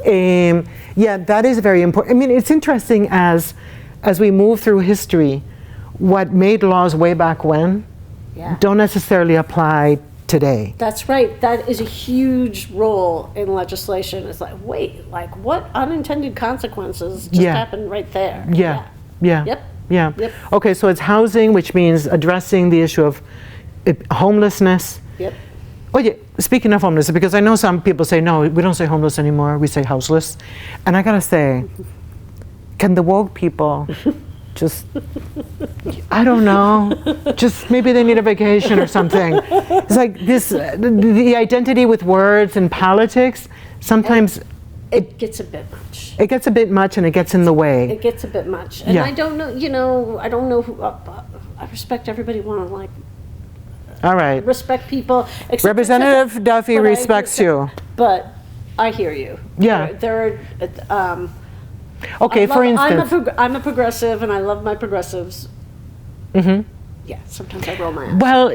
That is very important. I mean, it's interesting as we move through history, what made laws way back when don't necessarily apply today. That's right. That is a huge role in legislation. It's like, wait, like what unintended consequences just happened right there? Yep. Okay, so it's housing, which means addressing the issue of homelessness. Yep. Oh yeah, speaking of homelessness, because I know some people say, no, we don't say homeless anymore, we say houseless. And I gotta say, can the woke people just, I don't know, just maybe they need a vacation or something. It's like this, the identity with words and politics, sometimes it gets a bit much. It gets a bit much and it gets in the way. It gets a bit much. And I don't know, I don't know who, I respect everybody want to like, all right. Respect people. Representative Duffy respects you. But I hear you. Yeah. There are, okay, for instance. I'm a progressive and I love my progressives. Mm-hmm. Yeah, sometimes I roll my eyes. Well,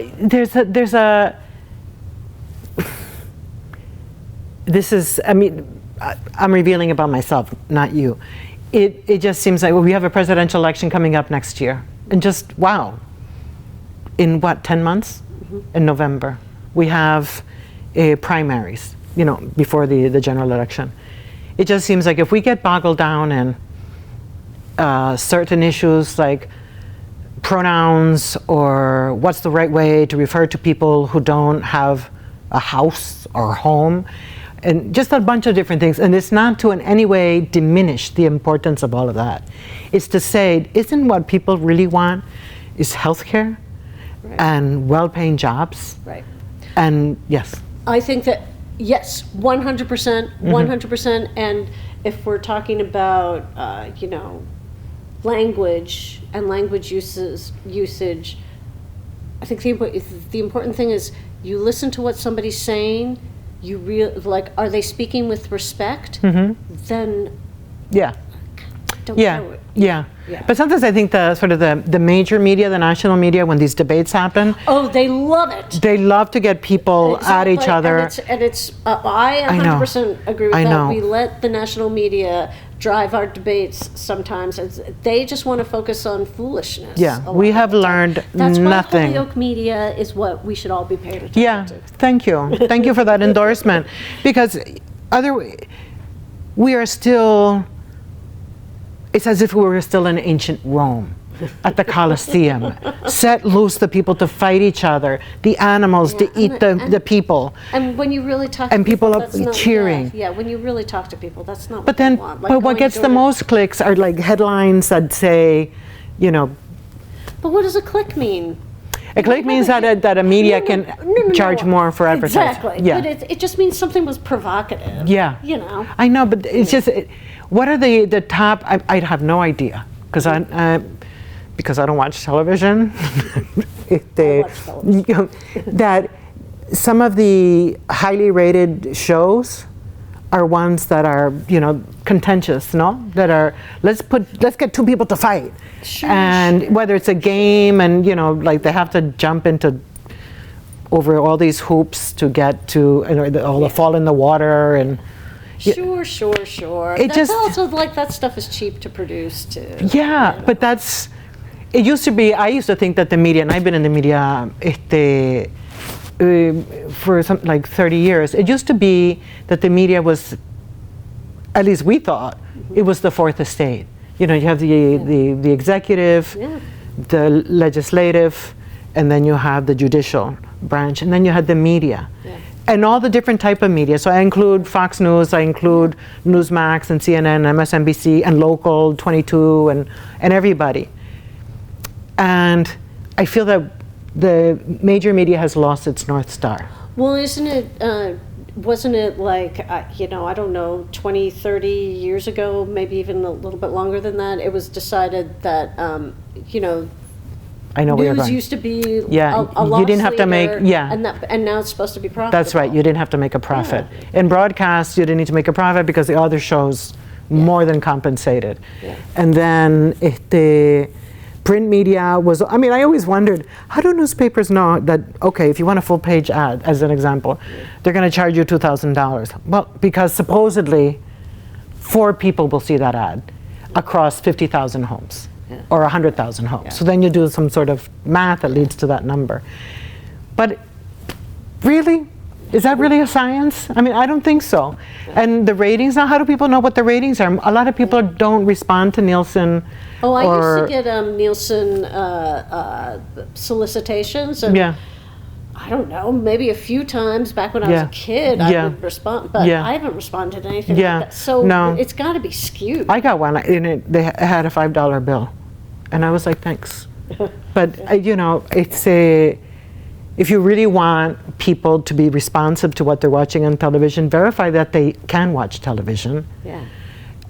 this is, I mean, I'm revealing about myself, not you. It just seems like, well, we have a presidential election coming up next year. And just, wow. In what, 10 months? In November. We have primaries. before the general election. It just seems like if we get boggled down in certain issues like pronouns or what's the right way to refer to people who don't have a house or home, and just a bunch of different things. And it's not to in any way diminish the importance of all of that. It's to say, isn't what people really want is healthcare and well-paying jobs? Right. And yes. I think that, yes, 100%, 100%. And if we're talking about, language and language usage, I think the important thing is you listen to what somebody's saying, are they speaking with respect? Then yeah. Don't Yeah, know it. yeah. But sometimes I think the major media, the national media, when these debates happen, oh, they love it. They love to get people at each other. And it's I 100% agree with I that. know. We let the national media drive our debates sometimes. They just want to focus on foolishness. Yeah, we have learned That's nothing. why Holyoke media is what we should all be paying attention Yeah, to. thank you. Thank you for that endorsement. Because we are still, it's as if we were still in ancient Rome at the Colosseum. Set loose the people to fight each other, the animals to eat the people. And when you really talk to And people are that's not- cheering. Yeah, when you really talk to people, that's not But what they then, want. but what gets the most clicks are like headlines that say, But what does a click mean? a click means that a media can charge more for advertising. Exactly. Yeah. But it just means something was provocative. Yeah. I know, but it's just, what are the top, I have no idea, because I don't watch television. That some of the highly rated shows are ones that are, contentious, no? That are, let's get two people to fight. Sure, And whether it's a game and, like they have to jump over all these hoops to get to, all the fall in the water and. Sure. It That's just- also like that stuff is cheap to produce too. Yeah, but it used to be, I used to think that the media, and I've been in the media for something like 30 years, it used to be that the media was, at least we thought, it was the fourth estate. You have the executive, the legislative, and then you have the judicial branch, and then you had the media. And all the different type of media. So I include Fox News, I include Newsmax and CNN, MSNBC, and Local 22, and everybody. And I feel that the major media has lost its North Star. Well, wasn't it like, I don't know, 20, 30 years ago, maybe even a little bit longer than that, it was decided that, I know where you're news going. used to be Yeah, a loss you didn't have to leader, make, yeah. and now it's supposed to be profitable. That's right, you didn't have to make a profit. In broadcast, you didn't need to make a profit because the other shows more than compensated. And then the print media was, I always wondered, how do newspapers know that, okay, if you want a full page ad, as an example, they're going to charge you $2,000? Well, because supposedly 4 people will see that ad across 50,000 homes. Or 100,000 homes. So then you do some sort of math that leads to that number. But really, is that really a science? I don't think so. And the ratings now, how do people know what the ratings are? A lot of people don't respond to Nielsen. Oh, I used to get Nielsen solicitations. And I don't know, maybe a few times back when I was a kid, I would respond, but I haven't responded to anything like that. So it's got to be skewed. I got one, and they had a $5 bill, and I was like, thanks. But it's if you really want people to be responsive to what they're watching on television, verify that they can watch television.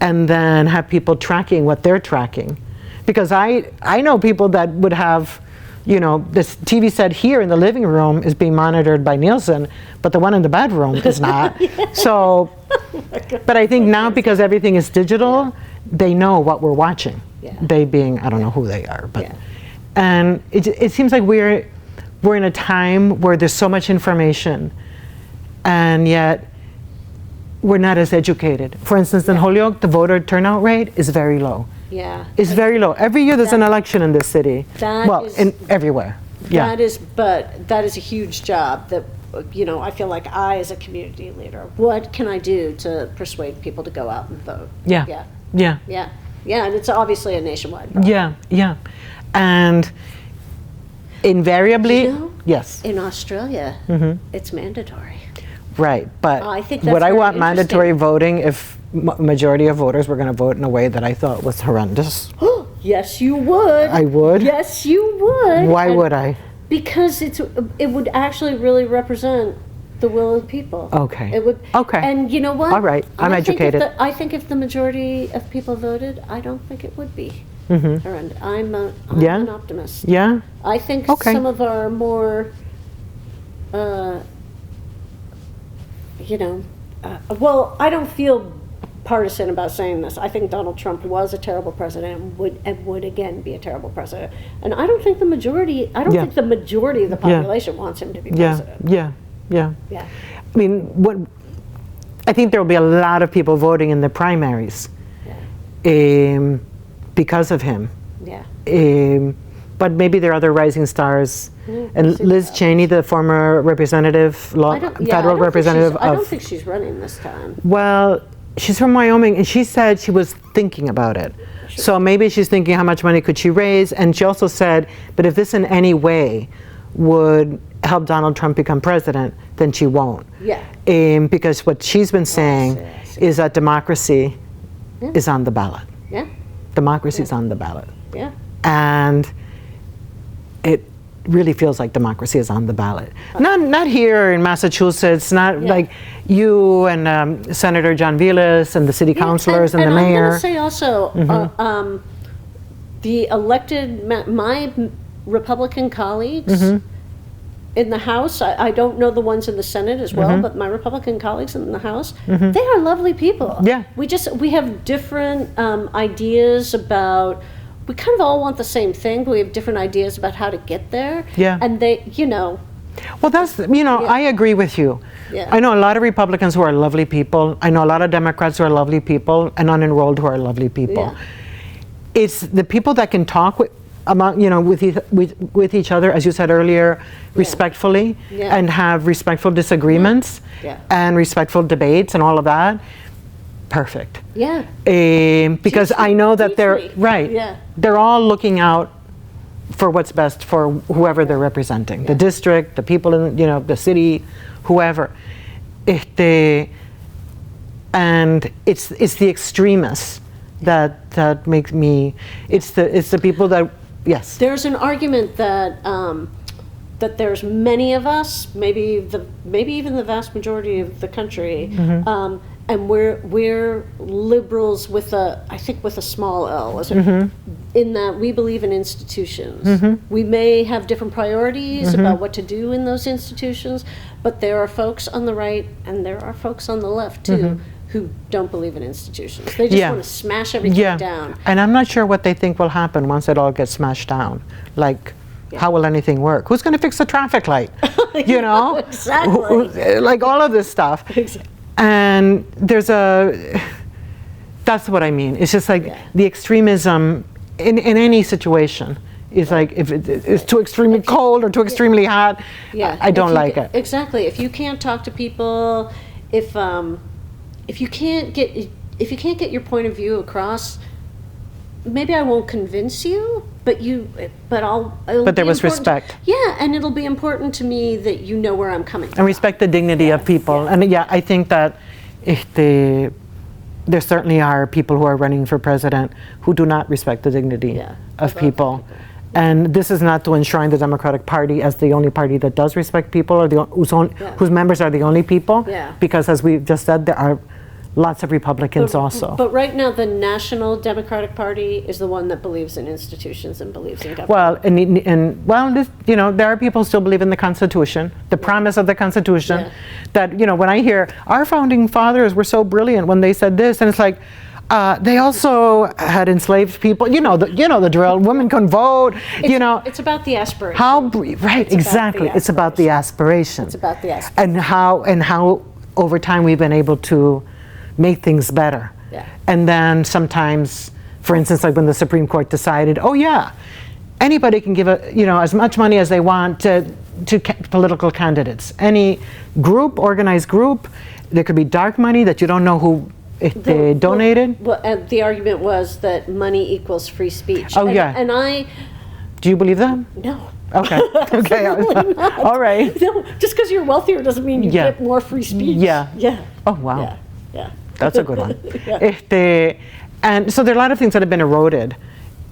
And then have people tracking what they're tracking, because I know people that would have. This TV set here in the living room is being monitored by Nielsen, but the one in the bedroom is not. So, but I think now because everything is digital, they know what we're watching. They being, I don't know who they are, but, and it seems like we're in a time where there's so much information, and yet we're not as educated. For instance, in Holyoke, the voter turnout rate is very low. It's very low. Every year there's an election in this city. Everywhere. That is a huge job that I feel like I, as a community leader, what can I do to persuade people to go out and vote? Yeah. Yeah. Yeah. Yeah. Yeah. And it's obviously a nationwide problem. Yeah. Yeah. And invariably, yes. In Australia, it's mandatory. Right. But I think that's would I very want mandatory interesting. voting if majority of voters were going to vote in a way that I thought was horrendous? Yes, you would. I would? Yes, you would. Why And would I? Because it would actually really represent the will of the people. Okay. It would. Okay. And you know what? All right. I'm educated. I think if the majority of people voted, I don't think it would be horrendous. I'm Yeah? an optimist. Yeah? I think Okay. some of our more, well, I don't feel partisan about saying this. I think Donald Trump was a terrible president and would again be a terrible president. And I don't think the majority of the population wants him to be president. Yeah. Yeah. I mean, I think there will be a lot of people voting in the primaries because of him. Yeah. But maybe there are other rising stars. And Liz Cheney, the former representative, federal representative I don't think she's running this time. Well, she's from Wyoming, and she said she was thinking about it. Sure. So maybe she's thinking how much money could she raise, and she also said, but if this in any way would help Donald Trump become president, then she won't. Yeah. Because what she's been saying is that democracy is on the ballot. Yeah. Democracy is on the ballot. Yeah. And it really feels like democracy is on the ballot. Not here in Massachusetts, not like you and Senator John Vilas and the city councilors and the mayor. I'm going to say also, the elected, my Republican colleagues in the House, I don't know the ones in the Senate as well, but my Republican colleagues in the House, they are lovely people. Yeah. We have different ideas about, we kind of all want the same thing, but we have different ideas about how to get there. Yeah. And they, Well, that's, I agree with you. Yeah. I know a lot of Republicans who are lovely people. I know a lot of Democrats who are lovely people, and unenrolled who are lovely people. Yeah. It's the people that can talk with each other, as you said earlier, respectfully, and have respectful disagreements, and respectful debates and all of that. Perfect. Yeah. Because I know that they're right. Yeah. They're all looking out for what's best for whoever they're representing, the district, the people in the city, whoever. And it's the extremists that make me. It's the people that There's an argument that that there's many of us, maybe even the vast majority of the country. And we're liberals with a small L, in that we believe in institutions. We may have different priorities about what to do in those institutions, but there are folks on the right and there are folks on the left too who don't believe in institutions. They just want to smash everything down. And I'm not sure what they think will happen once it all gets smashed down. Like, how will anything work? Who's going to fix the traffic light? Exactly. Like all of this stuff. Exactly. And that's what I mean. It's just like the extremism in any situation is like, if it's too extremely cold or too extremely hot, I don't like it. Exactly. If you can't talk to people, if you can't get your point of view across, maybe I won't convince you, but there was respect. Yeah, and it'll be important to me that you know where I'm coming from. And respect the dignity of people. Yeah. And I think that there certainly are people who are running for president who do not respect the dignity of people. And this is not to enshrine the Democratic Party as the only party that does respect people, or whose members are the only people. Yeah. Because as we just said, there are lots of Republicans also. But right now, the National Democratic Party is the one that believes in institutions and believes in government. Well, there are people who still believe in the Constitution, the promise of the Constitution. That when I hear our founding fathers were so brilliant when they said this, and it's like, they also had enslaved people. The drill. Women can vote. It's about the aspiration. Exactly. It's about the aspiration. It's about the aspiration. And how over time we've been able to make things better. Yeah. And then sometimes, for instance, like when the Supreme Court decided, anybody can give as much money as they want to to political candidates. Any group, organized group, there could be dark money that you don't know who they donated. Well, the argument was that money equals free speech. Oh, and, yeah. And I, Do you believe that? no. Okay. Okay. Not. All right. No, just because you're wealthier doesn't mean you Yeah. get more free speech. Yeah. Yeah. Oh, wow. Yeah. Yeah. That's a good one. Yeah. And so there are a lot of things that have been eroded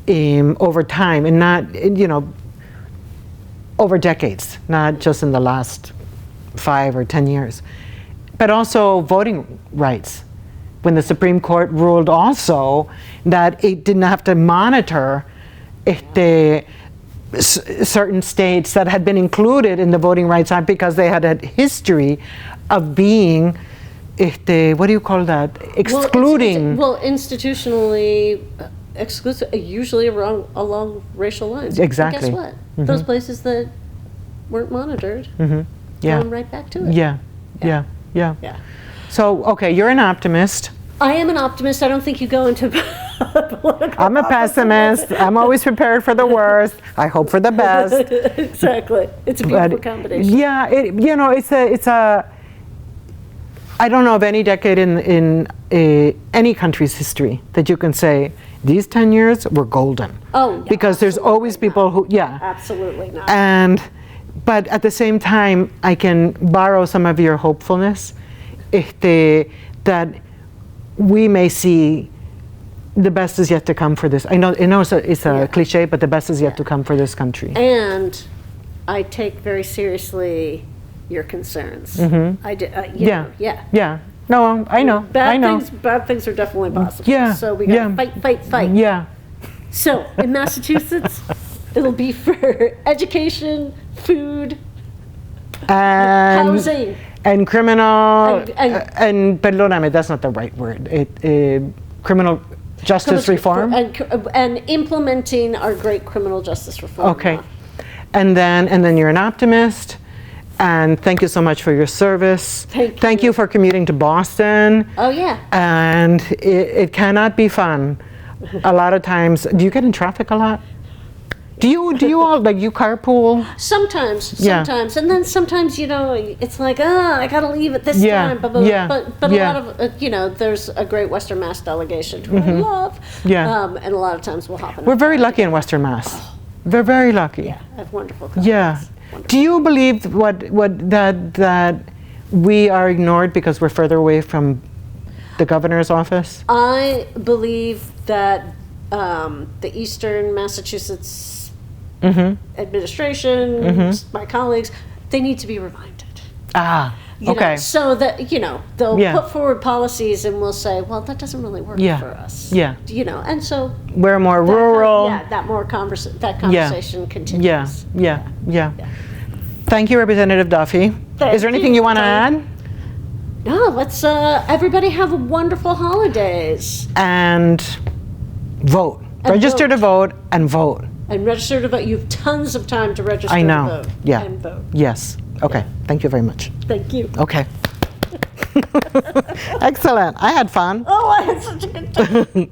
over time, and not, over decades, not just in the last 5 or 10 years, but also voting rights. When the Supreme Court ruled also that it didn't have to monitor certain states that had been included in the Voting Rights Act because they had a history of being, what do you call that? Excluding. Well, institutionally exclusive, usually along racial lines. Exactly. And guess what? Those places that weren't monitored, Yeah. going right back to it. Yeah. Yeah. Yeah. Yeah. So, okay, you're an optimist. I am an optimist. I don't think you go into political I'm a pessimist. I'm always prepared for the worst. I hope for the best. Exactly. It's a beautiful combination. Yeah, it's a. I don't know of any decade in any country's history that you can say these 10 years were golden. Oh, yeah, because there's always people who, absolutely not. But at the same time, I can borrow some of your hopefulness, that we may see the best is yet to come for this. I know it's a cliche, but the best is yet to come for this country. And I take very seriously your concerns. I do. Yeah. Yeah. Yeah. No, I know. I know. Bad things are definitely possible. Yeah. So we got to fight. Yeah. So in Massachusetts, it'll be for education, food, And housing. And criminal, And- perdóname, that's not the right word. Criminal justice reform. And implementing our great criminal justice reform. Okay. law. And then you're an optimist. And thank you so much for your service. Thank you for commuting to Boston. Oh, yeah. And it cannot be fun. A lot of times, do you get in traffic a lot? Do you all, like, you carpool? Sometimes, Yeah. and then sometimes, it's like, I gotta leave at this Yeah, time, blah, blah, blah. yeah, but yeah. a lot of, there's a great Western Mass delegation who I love, Yeah. and a lot of times we'll hop in. We're very lucky in Western Mass. We're very lucky. Yeah, I have wonderful colleagues. Yeah. Wonderful. Do you believe that we are ignored because we're further away from the governor's office? I believe that the Eastern Massachusetts administration, my colleagues, they need to be reminded. Okay. So that, they'll Yeah. put forward policies and we'll say, well, that doesn't really work Yeah. for us. Yeah. And so We're more that rural. that conversation continues. Yeah. Thank you, Representative Duffy. Is there anything you want to add? No, let's everybody have wonderful holidays. And vote. And Register vote. to vote and vote. And register to vote. You have tons of time to register I know. to vote. Yeah. And vote. Yes. Okay. Thank you very much. Thank you. Okay. Excellent. I had fun. Oh, I had such a good time.